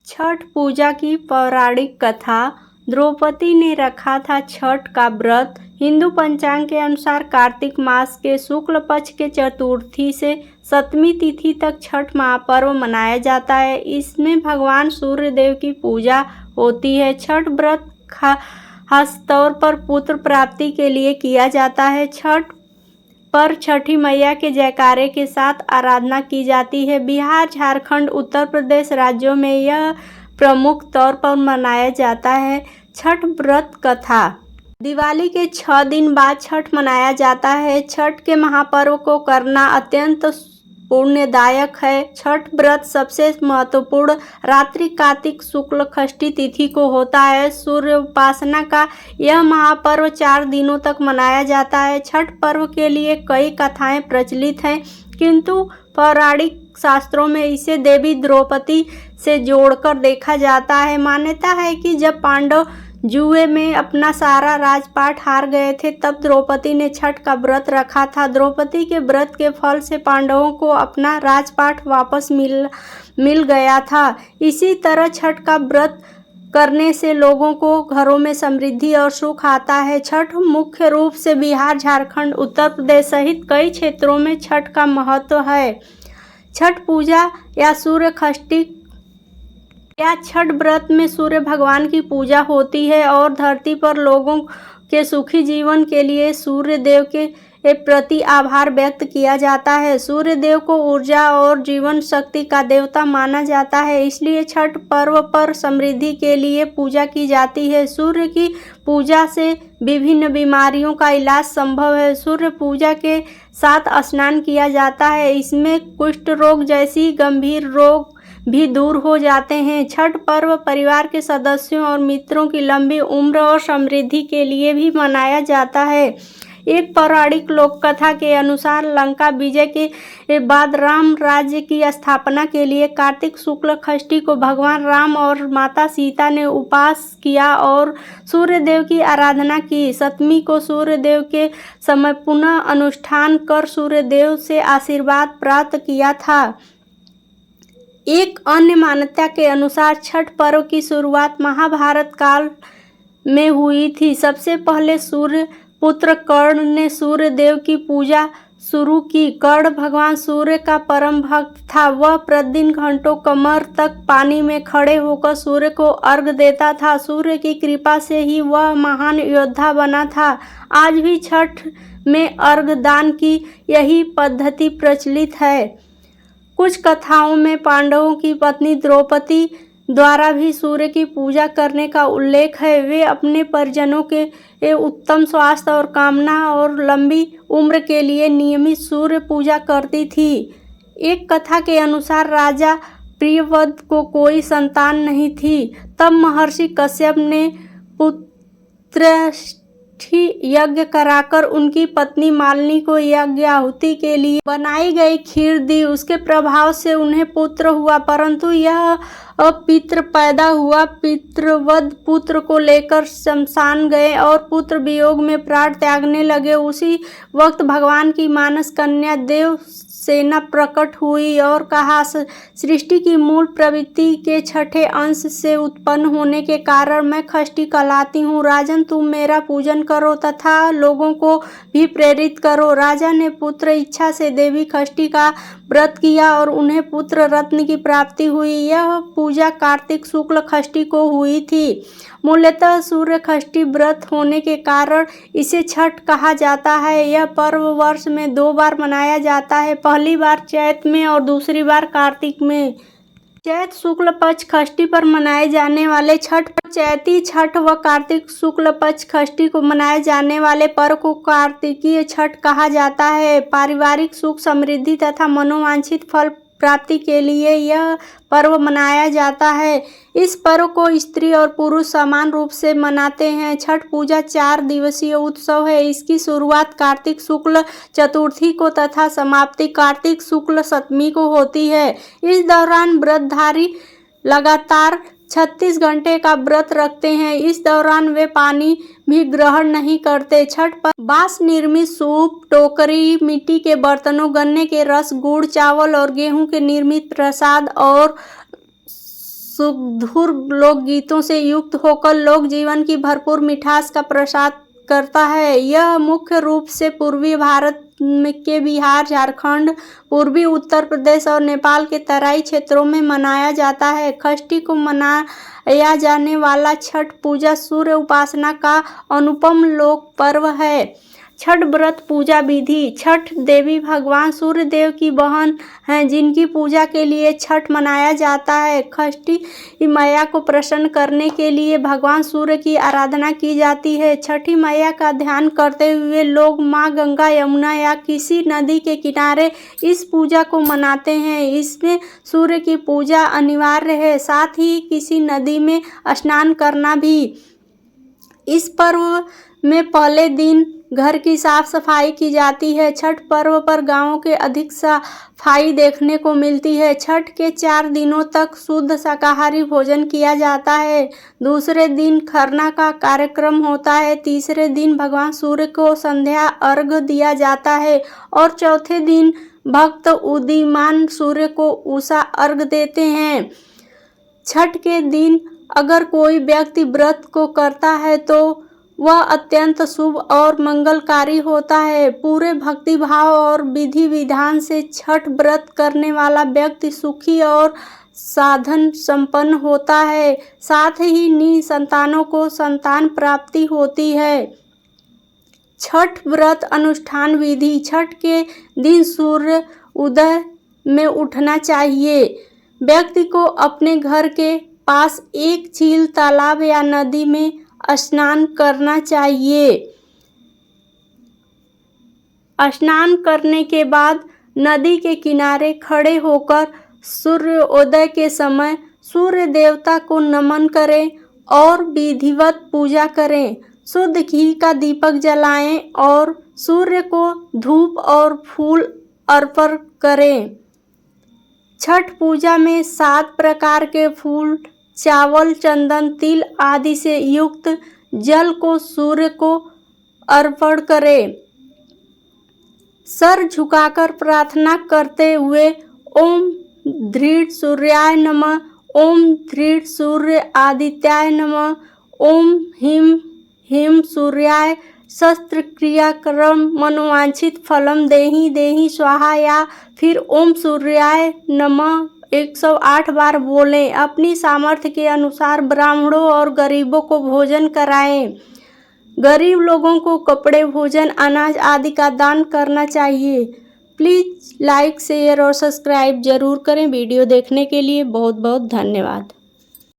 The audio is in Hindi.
छठ पूजा की पौराणिक कथा। द्रौपदी ने रखा था छठ का व्रत। हिंदू पंचांग के अनुसार कार्तिक मास के शुक्ल पक्ष के चतुर्थी से सप्तमी तिथि तक छठ महापर्व मनाया जाता है। इसमें भगवान सूर्य देव की पूजा होती है। छठ व्रत खास तौर पर पुत्र प्राप्ति के लिए किया जाता है। छठ पर छठी मैया के जयकारे के साथ आराधना की जाती है। बिहार, झारखंड, उत्तर प्रदेश राज्यों में यह प्रमुख तौर पर मनाया जाता है। छठ व्रत कथा। दिवाली के 6 दिन बाद छठ मनाया जाता है। छठ के महापर्व को करना अत्यंत पुण्यदायक है। छठ व्रत सबसे महत्वपूर्ण रात्रि कार्तिक शुक्ल षष्ठी तिथि को होता है। सूर्य उपासना का यह महापर्व 4 दिनों तक मनाया जाता है। छठ पर्व के लिए कई कथाएं प्रचलित हैं, किंतु पौराणिक शास्त्रों में इसे देवी द्रौपदी से जोड़कर देखा जाता है। मान्यता है कि जब पांडव जुए में अपना सारा राजपाट हार गए थे, तब द्रौपदी ने छठ का व्रत रखा था। द्रौपदी के व्रत के फल से पांडवों को अपना राजपाट वापस मिल गया था। इसी तरह छठ का व्रत करने से लोगों को घरों में समृद्धि और सुख आता है। छठ मुख्य रूप से बिहार, झारखंड, उत्तर प्रदेश सहित कई क्षेत्रों में छठ का महत्व है। छठ पूजा या सूर्य षष्ठी या छठ व्रत में सूर्य भगवान की पूजा होती है और धरती पर लोगों के सुखी जीवन के लिए सूर्य देव के प्रति आभार व्यक्त किया जाता है। सूर्य देव को ऊर्जा और जीवन शक्ति का देवता माना जाता है, इसलिए छठ पर्व पर समृद्धि के लिए पूजा की जाती है। सूर्य की पूजा से विभिन्न बीमारियों का इलाज संभव है। सूर्य पूजा के साथ स्नान किया जाता है। इसमें कुष्ठ रोग जैसी गंभीर रोग भी दूर हो जाते हैं। छठ पर्व परिवार के सदस्यों और मित्रों की लंबी उम्र और समृद्धि के लिए भी मनाया जाता है। एक पौराणिक लोक कथा के अनुसार लंका विजय के बाद राम राज्य की स्थापना के लिए कार्तिक शुक्ल षष्ठी को भगवान राम और माता सीता ने उपवास किया और सूर्य देव की आराधना की। सप्तमी को सूर्य देव के समय पुनः अनुष्ठान कर सूर्य देव से आशीर्वाद प्राप्त किया था। एक अन्य मान्यता के अनुसार छठ पर्व की शुरुआत महाभारत काल में हुई थी। सबसे पहले सूर्य पुत्र कर्ण ने सूर्य देव की पूजा शुरू की। कर्ण भगवान सूर्य का परम भक्त था। वह प्रतिदिन घंटों कमर तक पानी में खड़े होकर सूर्य को अर्घ देता था। सूर्य की कृपा से ही वह महान योद्धा बना था। आज भी छठ में अर्घ दान की यही पद्धति प्रचलित है। कुछ कथाओं में पांडवों की पत्नी द्रौपदी द्वारा भी सूर्य की पूजा करने का उल्लेख है। वे अपने परिजनों के उत्तम स्वास्थ्य और कामना और लंबी उम्र के लिए नियमित सूर्य पूजा करती थी। एक कथा के अनुसार राजा प्रियव्रत को कोई संतान नहीं थी। तब महर्षि कश्यप ने पुत्र यज्ञ कराकर उनकी पत्नी मालिनी को यज्ञ आहुति के लिए बनाई गई खीर दी। उसके प्रभाव से उन्हें पुत्र हुआ, परंतु यह पितृ पैदा हुआ। पितृवध पुत्र को लेकर शमशान गए और पुत्र वियोग में प्राण त्यागने लगे। उसी वक्त भगवान की मानस कन्या देव सेना प्रकट हुई और कहा, सृष्टि की मूल प्रवृत्ति के छठे अंश से उत्पन्न होने के कारण मैं षष्ठी कहलाती हूँ। राजन, तुम मेरा पूजन करो तथा लोगों को भी प्रेरित करो। राजा ने पुत्र इच्छा से देवी षष्ठी का व्रत किया और उन्हें पुत्र रत्न की प्राप्ति हुई। यह पूजा कार्तिक शुक्ल षष्ठी को हुई थी। मूलतः सूर्य षष्ठी व्रत होने के कारण इसे छठ कहा जाता है। यह पर्व वर्ष में 2 बार मनाया जाता है, पहली बार चैत में और दूसरी बार कार्तिक में। चैत शुक्ल पक्ष षष्ठी पर मनाए जाने वाले छठ, चैती छठ व कार्तिक शुक्ल पक्ष षष्ठी को मनाए जाने वाले पर्व को कार्तिकीय छठ कहा जाता है। पारिवारिक सुख, समृद्धि तथा मनोवांछित फल प्राप्ति के लिए यह पर्व मनाया जाता है। इस पर्व को स्त्री और पुरुष समान रूप से मनाते हैं। छठ पूजा 4 दिवसीय उत्सव है। इसकी शुरुआत कार्तिक शुक्ल चतुर्थी को तथा समाप्ति कार्तिक शुक्ल सप्तमी को होती है। इस दौरान व्रतधारी लगातार 36 घंटे का व्रत रखते हैं। इस दौरान वे पानी भी ग्रहण नहीं करते। छठ पर बांस निर्मित सूप, टोकरी, मिट्टी के बर्तनों, गन्ने के रस, गुड़, चावल और गेहूं के निर्मित प्रसाद और सुमधुर लोकगीतों से युक्त होकर लोक जीवन की भरपूर मिठास का प्रसाद करता है। यह मुख्य रूप से पूर्वी भारत के बिहार, झारखंड, पूर्वी उत्तर प्रदेश और नेपाल के तराई क्षेत्रों में मनाया जाता है। षष्ठी को मनाया जाने वाला छठ पूजा सूर्य उपासना का अनुपम लोक पर्व है। छठ व्रत पूजा विधि। छठ देवी भगवान सूर्य देव की बहन हैं, जिनकी पूजा के लिए छठ मनाया जाता है। षष्ठी मैया को प्रसन्न करने के लिए भगवान सूर्य की आराधना की जाती है। छठी मैया का ध्यान करते हुए लोग माँ गंगा, यमुना या किसी नदी के किनारे इस पूजा को मनाते हैं। इसमें सूर्य की पूजा अनिवार्य है, साथ ही किसी नदी में स्नान करना भी। इस पर्व में पहले दिन घर की साफ सफाई की जाती है। छठ पर्व पर गांवों के अधिक सफाई देखने को मिलती है। छठ के 4 दिनों तक शुद्ध शाकाहारी भोजन किया जाता है। दूसरे दिन खरना का कार्यक्रम होता है। तीसरे दिन भगवान सूर्य को संध्या अर्घ्य दिया जाता है और चौथे दिन भक्त उदीयमान सूर्य को उषा अर्घ्य देते हैं। छठ के दिन अगर कोई व्यक्ति व्रत को करता है तो वह अत्यंत शुभ और मंगलकारी होता है। पूरे भक्ति भाव और विधि विधान से छठ व्रत करने वाला व्यक्ति सुखी और साधन संपन्न होता है, साथ ही निसंतानों को संतान प्राप्ति होती है। छठ व्रत अनुष्ठान विधि। छठ के दिन सूर्य उदय में उठना चाहिए। व्यक्ति को अपने घर के पास एक झील, तालाब या नदी में स्नान करना चाहिए। स्नान करने के बाद नदी के किनारे खड़े होकर सूर्योदय के समय सूर्य देवता को नमन करें और विधिवत पूजा करें। शुद्ध घी का दीपक जलाएं और सूर्य को धूप और फूल अर्पण करें। छठ पूजा में 7 प्रकार के फूल, चावल, चंदन, तिल आदि से युक्त जल को सूर्य को अर्पण करें। सर झुकाकर प्रार्थना करते हुए ओम धृढ़ सूर्याय नमः, ओम धृढ़ सूर्य आदित्याय नमः, ओम ह्रीं ह्रीं सूर्याय शस्त्र क्रियाक्रम मनोवांछित फलम देहि देहि स्वाहा या फिर ओम सूर्याय नमः 108 बार बोलें। अपनी सामर्थ्य के अनुसार ब्राह्मणों और गरीबों को भोजन कराएं। गरीब लोगों को कपड़े, भोजन, अनाज आदि का दान करना चाहिए। प्लीज़ लाइक, शेयर और सब्सक्राइब जरूर करें। वीडियो देखने के लिए बहुत बहुत धन्यवाद।